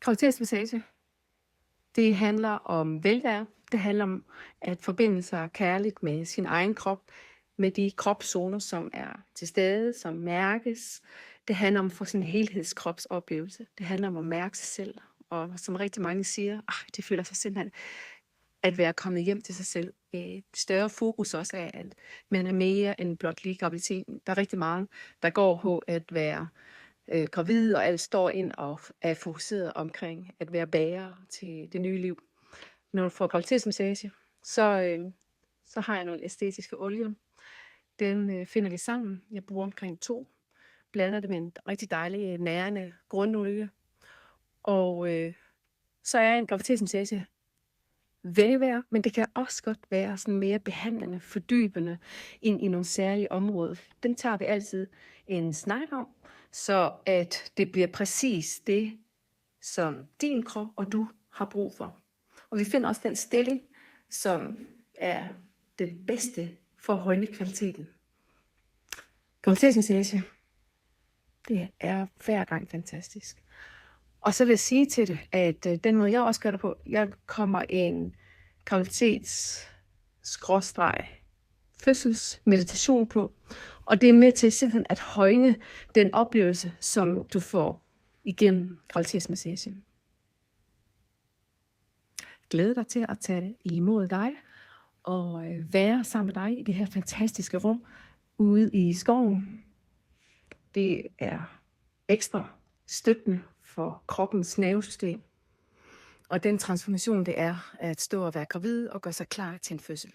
Graviditetsmassage, det handler om velvære. Det handler om at forbinde sig kærligt med sin egen krop, med de kropszoner, som er til stede, som mærkes. Det handler om at få sådan en helhedskropsoplevelse. Det handler om at mærke sig selv. Og som rigtig mange siger, det føler sig simpelthen at være kommet hjem til sig selv. Et større fokus også af, at man er mere end blot lige graviditeten. Der er rigtig meget, der går på at være gravid, og alt står ind og er fokuseret omkring at være bærer til det nye liv. Når du får graviditetsmassage, så har jeg nogle æstetiske olier. Den finder vi sammen. Jeg bruger omkring 2. Blander det med en rigtig dejlig nærende grundolie. Og så er en graviditetsmassage velvære, men det kan også godt være sådan mere behandlende, fordybende ind i nogle særlige områder. Den tager vi altid en snak om, så at det bliver præcis det, som din krop og du har brug for. Og vi finder også den stilling, som er det bedste for at højne kvaliteten. Graviditetsmassage, det er hver gang fantastisk. Og så vil jeg sige til det, at den måde jeg også gør det på, jeg kommer en graviditets-fødselsmeditation på, og det er med til simpelthen at højne den oplevelse, som du får igennem graviditetsmassagen. Glæder dig til at tage det imod dig, og være sammen med dig i det her fantastiske rum ude i skoven. Det er ekstra støttende for kroppens nervesystem. Og den transformation, det er at stå og være gravid og gøre sig klar til en fødsel.